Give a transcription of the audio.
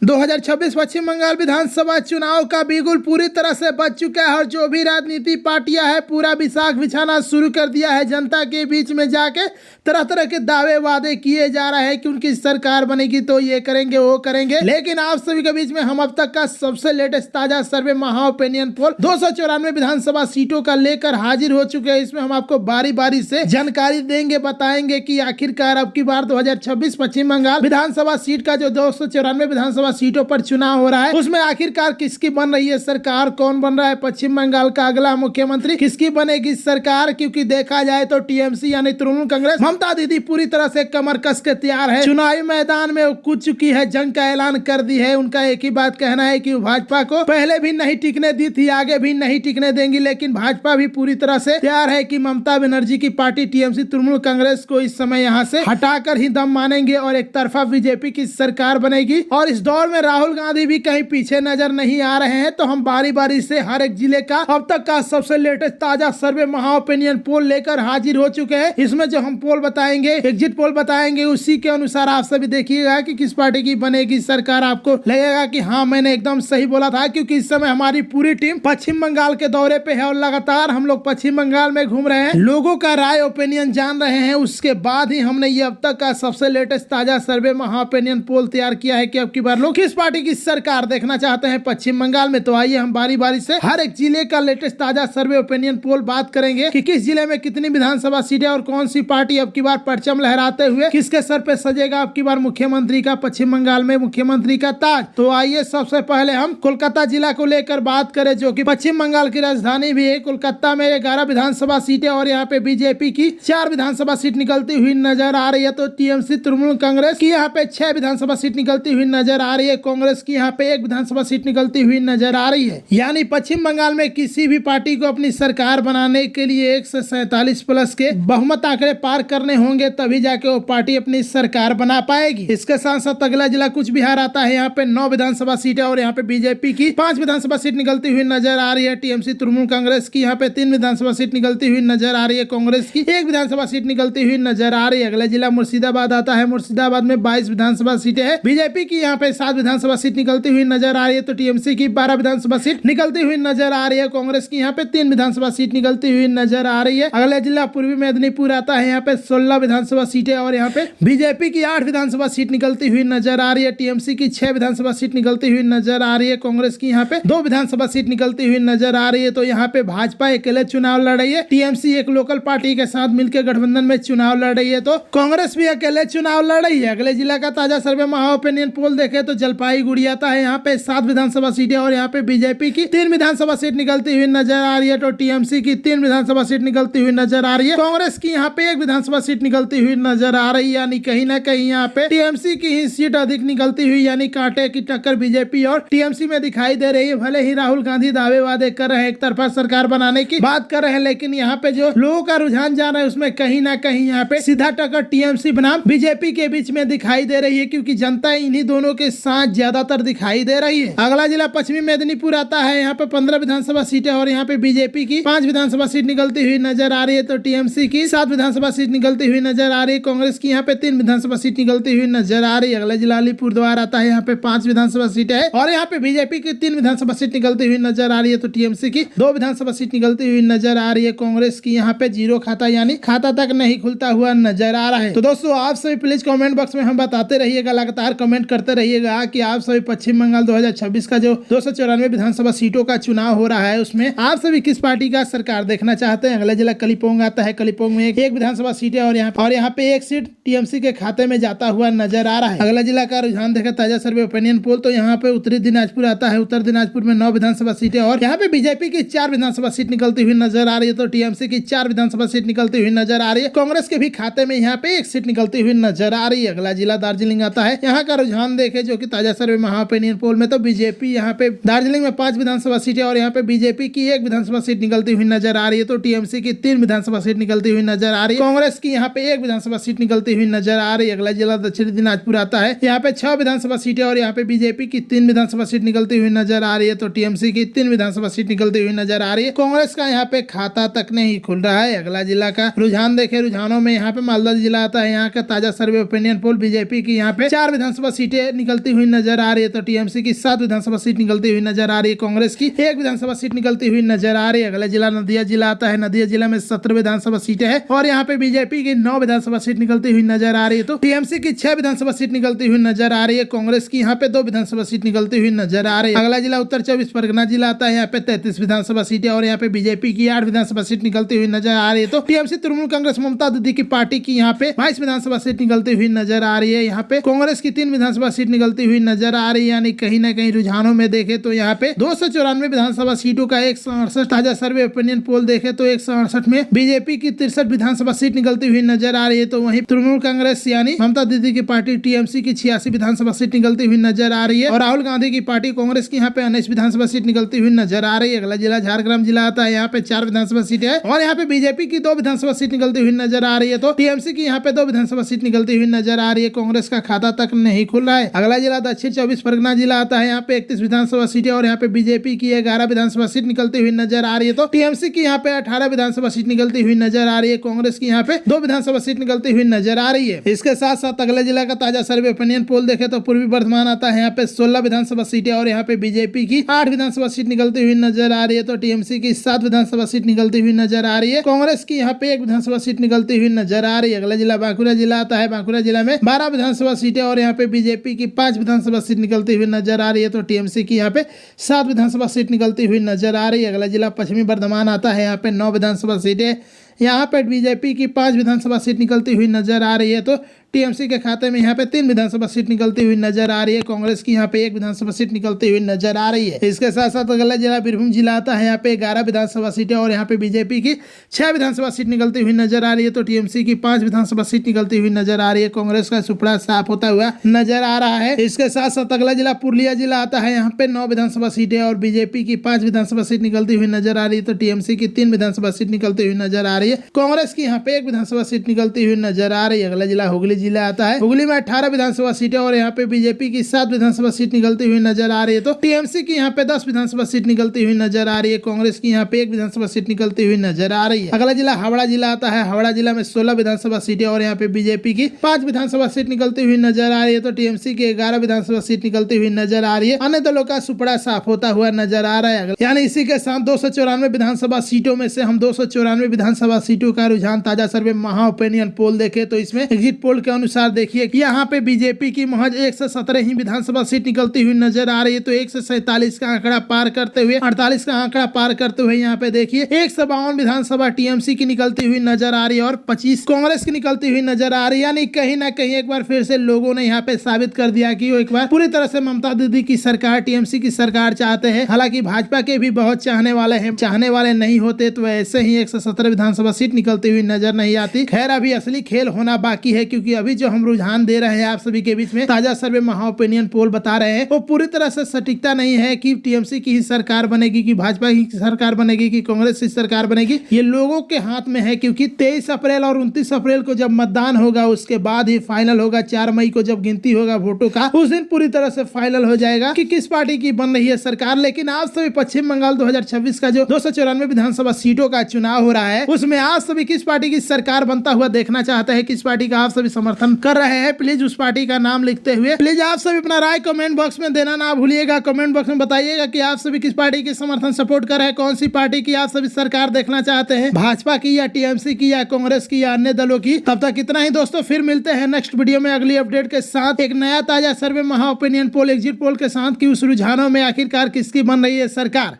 2026 पश्चिम बंगाल विधानसभा चुनाव का बिगुल पूरी तरह से बज चुका है और जो भी राजनीति पार्टियां हैं पूरा विशाख बिछाना शुरू कर दिया है। जनता के बीच में जाके तरह तरह के दावे वादे किए जा रहे हैं कि उनकी सरकार बनेगी तो ये करेंगे वो करेंगे। लेकिन आप सभी के बीच में हम अब तक का सबसे लेटेस्ट ताजा सर्वे महा ओपिनियन पोल 294 विधानसभा सीटों का लेकर हाजिर हो चुके हैं। इसमें हम आपको बारी बारी से जानकारी देंगे, बताएंगे कि आखिरकार अब की बार 2026 पश्चिम बंगाल विधानसभा सीट का जो 294 विधानसभा सीटों पर चुनाव हो रहा है उसमें आखिरकार किसकी बन रही है सरकार, कौन बन रहा है पश्चिम बंगाल का अगला मुख्यमंत्री, किसकी बनेगी सरकार। क्योंकि देखा जाए तो टीएमसी यानी तृणमूल कांग्रेस ममता दीदी पूरी तरह से कमर कस के तैयार है, चुनावी मैदान में कूद चुकी है, जंग का ऐलान कर दी है। उनका एक ही बात कहना है कि भाजपा को पहले भी नहीं टिकने दी थी, आगे भी नहीं टिकने देंगी। लेकिन भाजपा भी पूरी तरह से तैयार है कि ममता बनर्जी की पार्टी टीएमसी तृणमूल कांग्रेस को इस समय यहाँ से हटाकर ही दम मानेंगे और एक तरफा बीजेपी की सरकार बनेगी। और इस दौर में राहुल गांधी भी कहीं पीछे नजर नहीं आ रहे हैं। तो हम बारी बारी से हर एक जिले का अब तक का सबसे लेटेस्ट ताजा सर्वे महा ओपिनियन पोल लेकर हाजिर हो चुके हैं। इसमें जो हम पोल बताएंगे, एग्जिट पोल बताएंगे, उसी के अनुसार आप सभी देखिएगा कि किस पार्टी की बनेगी सरकार। आपको लगेगा कि हाँ मैंने एकदम सही बोला था, क्योंकि इस समय हमारी पूरी टीम पश्चिम बंगाल के दौरे पे है और लगातार हम लोग पश्चिम बंगाल में घूम रहे हैं, लोगों का राय ओपिनियन जान रहे हैं। उसके बाद ही हमने ये अब तक का सबसे लेटेस्ट ताजा सर्वे महा ओपिनियन पोल तैयार किया है कि अब की बार लोग किस पार्टी की सरकार देखना चाहते हैं पश्चिम बंगाल में। तो आइए हम बारी बारी से हर एक जिले का लेटेस्ट ताजा सर्वे ओपिनियन पोल बात करेंगे कि किस जिले में कितनी विधानसभा सीटें और कौन सी पार्टी अब की बार परचम लहराते हुए किसके सर पे सजेगा अब की बार मुख्यमंत्री का, पश्चिम बंगाल में मुख्यमंत्री का ताज। तो आइए सबसे पहले हम कोलकाता जिला को लेकर बात करें, जो कि पश्चिम बंगाल की राजधानी भी है। कोलकाता में 11 विधानसभा सीटें और यहाँ पे बीजेपी की 4 विधानसभा सीट निकलती हुई नजर आ रही है। तो टीएमसी तृणमूल कांग्रेस की यहाँ पे 6 विधानसभा सीट निकलती हुई नजर आ रही है, कांग्रेस की यहाँ पे 1 विधानसभा सीट निकलती हुई नजर आ रही है। यानी पश्चिम बंगाल में किसी भी पार्टी को अपनी सरकार बनाने के लिए 147 प्लस के बहुमत आंकड़े पार करने होंगे, तभी जाके वो पार्टी अपनी सरकार बना पाएगी। इसके साथ साथ अगला जिला कुछ बिहार आता है। यहाँ पे 9 विधानसभा सीटें और यहाँ पे बीजेपी की 5 विधानसभा सीट निकलती हुई नजर आ रही है। टीएमसी तृणमूल कांग्रेस की यहाँ पे 3 विधानसभा सीट निकलती हुई नजर आ रही है, कांग्रेस की 1 विधानसभा सीट निकलती हुई नजर आ रही है। अगला जिला मुर्शिदाबाद आता है। मुर्शिदाबाद में 22 विधानसभा सीटें हैं। बीजेपी की यहाँ पे 7 विधानसभा सीट निकलती हुई नजर आ रही है। तो टीएमसी की 12 विधानसभा सीट निकलती हुई नजर आ रही है, कांग्रेस की यहाँ पे 3 विधानसभा सीट निकलती हुई नजर आ रही है। अगला जिला पूर्वी मेदिनीपुर आता है। यहाँ पे 16 विधानसभा सीटें और यहाँ पे बीजेपी की 8 विधानसभा सीट निकलती हुई नजर आ रही है। टीएमसी की 6 विधानसभा सीट निकलती हुई नजर आ रही है, कांग्रेस की यहाँ पे 2 विधानसभा सीट निकलती हुई नजर आ रही है। तो यहाँ पे भाजपा अकेले चुनाव लड़ रही है, टीएमसी एक लोकल पार्टी के साथ मिलकर गठबंधन में चुनाव लड़ रही है, तो कांग्रेस भी अकेले चुनाव लड़ रही है। अगले जिला का ताजा सर्वे महा ओपिनियन पोल देखे तो जलपाईगुड़ी आता है। यहाँ पे 7 विधानसभा सीटें और यहाँ पे बीजेपी की 3 विधानसभा सीट निकलती हुई नजर आ रही है। तो टीएमसी की 3 विधानसभा सीट निकलती हुई नजर आ रही है, कांग्रेस की यहाँ पे 1 विधानसभा सीट निकलती हुई नजर आ रही है। यानी कहीं ना कहीं यहाँ पे टीएमसी की ही सीट अधिक निकलती हुई, यानी कांटे की टक्कर बीजेपी और टीएमसी में दिखाई दे रही है। भले ही राहुल गांधी दावे वादे कर रहे हैं, एक तरफा सरकार बनाने की बात कर रहे हैं, लेकिन यहाँ पे जो लोगों का रुझान जा रहा है उसमें कहीं ना कहीं यहाँ पे सीधा टक्कर टीएमसी बनाम बीजेपी के बीच में दिखाई दे रही है, क्योंकि जनता इन्हीं दोनों के साथ ज्यादातर दिखाई दे रही है। अगला जिला पश्चिमी मेदिनीपुर आता है। यहाँ पे 15 विधानसभा सीटें और यहाँ पे बीजेपी की 5 विधानसभा सीट निकलती हुई नजर आ रही है। तो टीएमसी की 7 विधानसभा सीट निकलती हुई नजर आ रही है, कांग्रेस की यहाँ पे 3 विधानसभा सीट निकलती हुई नजर आ रही है। अगला जिला अलीपुरद्वार आता है। यहाँ पे 5 विधानसभा सीटें है और यहाँ पे बीजेपी की 3 विधानसभा सीट निकलती हुई नजर आ रही है। तो टीएमसी की 2 विधानसभा सीट निकलती हुई नजर आ रही है, कांग्रेस की यहाँ पे 0 खाता यानी खाता तक नहीं खुलता हुआ नजर आ रहा है। तो दोस्तों आप सभी प्लीज कमेंट बॉक्स में हम बताते रहिएगा, लगातार कमेंट करते रहिएगा कि आप सभी पश्चिम बंगाल 2026 का जो 294 विधानसभा सीटों का चुनाव हो रहा है उसमें आप सभी किस पार्टी का सरकार देखना चाहते हैं। अगला जिला कलिम्पोंग आता है। कलिम्पोंग में एक विधानसभा सीट है और यहाँ पे 1 सीट टीएमसी के खाते में जाता हुआ नजर आ रहा है। अगला जिला का रुझान देखा ताजा सर्वे ओपिनियन पोल, तो यहाँ पे उत्तरी दिनाजपुर आता है। उत्तर दिनाजपुर में 9 विधानसभा सीटें और यहाँ पे बीजेपी की 4 विधानसभा सीट निकलती हुई नजर आ रही है। तो टीएमसी की 4 विधानसभा सीट निकलती हुई नजर आ रही है, कांग्रेस के भी खाते में यहाँ पे 1 सीट निकलती हुई नजर आ रही है। अगला जिला दार्जिलिंग आता है। यहाँ का रुझान देखे जो कि ताजा सर्वे महा ओपिनियन पोल में, तो बीजेपी यहाँ पे दार्जिलिंग में 5 विधानसभा सीटें और यहाँ पे बीजेपी की 1 विधानसभा सीट निकलती हुई नजर आ रही है। तो टीएमसी की 3 विधानसभा सीट निकलती हुई नजर आ रही है, कांग्रेस की यहाँ पे 1 विधानसभा सीट निकलती हुई नजर आ रही है। अगला जिला दक्षिणी दिनाजपुर आता है। यहाँ पे 6 विधानसभा सीटें और यहाँ पे बीजेपी की 3 विधानसभा सीट निकलती हुई नजर आ रही है। तो टीएमसी की 3 विधानसभा सीट निकलती हुई नजर आ रही है, कांग्रेस का यहाँ पे खाता तक नहीं खुल रहा है। अगला जिला का रुझान देखे, रुझानों में यहाँ पे मालदा जिला आता है। यहाँ का ताजा सर्वे ओपिनियन पोल, बीजेपी की यहाँ पे 4 विधानसभा सीटें निकलती हुई नजर आ रही है तो टीएमसी की 7 विधानसभा सीट निकलती हुई नजर आ रही है। कांग्रेस की 1 विधानसभा सीट निकलती हुई नजर आ रही है। अगला जिला नदिया जिला आता है। नदिया जिला में 17 विधानसभा सीटें हैं और यहाँ पे बीजेपी की 9 विधानसभा सीट निकलती हुई नजर आ रही है। तो टीएमसी की 6 विधानसभा सीट निकलती हुई नजर आ रही है। कांग्रेस की यहाँ पे 2 विधानसभा सीट निकलती हुई नजर आ रही है। अगला जिला उत्तर 24 परगना जिला आता है। यहाँ पे 33 विधानसभा सीटें और यहाँ पे बीजेपी की 8 विधानसभा सीट निकलती हुई नजर आ रही है। तो टीएमसी तृणमूल कांग्रेस ममता दीदी की पार्टी की यहाँ पे 22 विधानसभा सीट निकलती हुई नजर आ रही है। यहाँ पे कांग्रेस की 3 विधानसभा सीट निकलती हुई नजर आ रही है। यानी कहीं ना कहीं रुझानों में देखे तो यहाँ पे 294 विधानसभा सीटों का 168 ताजा सर्वे ओपिनियन पोल देखे तो 168 में बीजेपी की 63 विधानसभा सीट निकलती हुई नजर आ रही है। तो वहीं तृणमूल कांग्रेस यानी ममता दीदी की पार्टी टीएमसी की 86 विधानसभा सीट निकलती हुई नजर आ रही है और राहुल गांधी की पार्टी कांग्रेस की यहाँ पे 19 विधानसभा सीट निकलती हुई नजर आ रही है। अगला जिला झारग्राम जिला आता है। यहाँ पे 4 विधानसभा सीटें है और यहाँ पे बीजेपी की 2 विधानसभा सीट निकलती हुई नजर आ रही है। तो टीएमसी की यहाँ पे 2 विधानसभा सीट निकलती हुई नजर आ रही है। कांग्रेस का खाता तक नहीं खुल रहा है। अगला जिला दक्षिण 24 परगना जिला आता है। यहाँ पे 31 विधानसभा सीटें और यहाँ पे बीजेपी की 11 विधानसभा सीट निकलती हुई नजर आ रही है। तो टीएमसी की यहाँ पे 18 विधानसभा सीट निकलती हुई नजर आ रही है। कांग्रेस की यहाँ पे 2 विधानसभा सीट निकलती हुई नजर आ रही है। इसके साथ साथ अगले जिला का ताजा सर्वे ओपिनियन पोल देखे तो पूर्वी बर्धमान आता है। यहाँ पे 16 विधानसभा सीटें और यहाँ पे बीजेपी की 8 विधानसभा सीट निकलती हुई नजर आ रही है। तो टीएमसी की 7 विधानसभा सीट निकलती हुई नजर आ रही है। कांग्रेस की यहाँ पे 1 विधानसभा सीट निकलती हुई नजर आ रही है। अगला जिला बांकुरा जिला आता है। बांकुरा जिला में 12 विधानसभा सीटें और यहाँ पे बीजेपी की 5 विधानसभा सीट निकलती हुई नजर आ रही है। तो टीएमसी की यहाँ पे 7 विधानसभा सीट निकलती हुई नजर आ रही है। अगला जिला पश्चिमी बर्धमान आता है। यहाँ पे 9 विधानसभा सीटें, यहाँ पे बीजेपी की 5 विधानसभा सीट निकलती हुई नजर आ रही है। तो टीएमसी के खाते में यहाँ पे 3 विधानसभा सीट निकलती हुई नजर आ रही है। कांग्रेस की यहाँ पे 1 विधानसभा सीट निकलती हुई नजर आ रही है। इसके साथ साथ अगला जिला बीरभूम जिला आता है। यहाँ पे 11 विधानसभा सीटें और यहाँ पे बीजेपी की 6 विधानसभा सीट निकलती हुई नजर आ रही है। तो टीएमसी की 5 विधानसभा सीट निकलती हुई नजर आ रही है। कांग्रेस का सुपड़ा साफ होता हुआ नजर आ रहा है। इसके साथ साथ अगला जिला पुरुलिया जिला आता है। यहाँ पे 9 विधानसभा सीटें और बीजेपी की 5 विधानसभा सीट निकलती हुई नजर आ रही है। तो टीएमसी की 3 विधानसभा सीट निकलती हुई नजर आ रही है। कांग्रेस की यहाँ पे 1 विधानसभा सीट निकलती हुई नजर आ रही है। अगला जिला हुगली जिला आता है। हुगली में 18 विधानसभा सीटें और यहाँ पे बीजेपी की 7 विधानसभा सीट निकलती हुई नजर आ रही है। तो टीएमसी की यहाँ पे 10 विधानसभा सीट निकलती हुई नजर आ रही है। कांग्रेस की यहाँ पे 1 विधानसभा सीट निकलती हुई नजर आ रही है। अगला जिला हावड़ा जिला आता है। हावड़ा जिला में 16 विधानसभा सीटें और यहाँ पे बीजेपी की 5 विधानसभा सीट निकलती हुई नजर आ रही है। तो टीएमसी की 11 विधानसभा सीट निकलती हुई नजर आ रही है। अन्य दलों का सुपड़ा साफ होता हुआ नजर आ रहा है। यानी इसी के साथ 294 विधानसभा सीटों में से हम 294 विधानसभा सीटों का रुझान ताजा सर्वे महा ओपिनियन पोल देखे तो इसमें एग्जिट पोल के अनुसार देखिए कि यहाँ पे बीजेपी की महज 117 ही विधानसभा सीट निकलती हुई नजर आ रही है। तो 147 का आंकड़ा पार करते हुए 48 का आंकड़ा पार करते हुए यहाँ पे देखिए 152 विधानसभा टीएमसी की निकलती हुई नजर आ रही है और 25 कांग्रेस की निकलती हुई नजर आ रही है। यानी कहीं ना कहीं एक बार फिर से लोगों ने यहाँ पे साबित कर दिया कि वो एक बार पूरी तरह से ममता दीदी की सरकार, टीएमसी की सरकार चाहते हैं। हालांकि भाजपा के भी बहुत चाहने वाले हैं, चाहने वाले नहीं होते तो ऐसे ही 117 विधानसभा सीट निकलती हुई नजर नहीं आती। खैर अभी असली खेल होना बाकी है क्योंकि अभी जो हम रुझान दे रहे हैं आप सभी के बीच में ताजा सर्वे महा ओपिनियन पोल बता रहे हैं वो पूरी तरह से सटीकता नहीं है कि टीएमसी की ही सरकार बनेगी, कि भाजपा की सरकार बनेगी, कि कांग्रेस की सरकार बनेगी। ये लोगों के हाथ में है क्योंकि 23 अप्रैल और 29 अप्रैल को जब मतदान होगा उसके बाद ही फाइनल होगा। 4 मई को जब गिनती होगा वोटों का उस दिन पूरी तरह से फाइनल हो जाएगा कि किस पार्टी की बन रही है सरकार। लेकिन आज सभी पश्चिम बंगाल 2026 का जो 294 विधानसभा सीटों का चुनाव हो रहा है उसमें आज सभी किस पार्टी की सरकार बनता हुआ देखना चाहते हैं, किस पार्टी का आप सभी समर्थन कर रहे हैं। प्लीज उस पार्टी का नाम लिखते हुए प्लीज आप सभी अपना राय कमेंट बॉक्स में देना ना भूलिएगा। कमेंट बॉक्स में बताइएगा कि आप सभी किस पार्टी की समर्थन सपोर्ट कर रहे हैं, कौन सी पार्टी की आप सभी सरकार देखना चाहते हैं, भाजपा की या टीएमसी की या कांग्रेस की या अन्य दलों की। तब तक इतना ही दोस्तों, फिर मिलते हैं नेक्स्ट वीडियो में अगली अपडेट के साथ एक नया ताजा सर्वे महा ओपिनियन पोल, एग्जिट पोल के साथ कि उस रुझानों में आखिरकार किसकी बन रही है सरकार।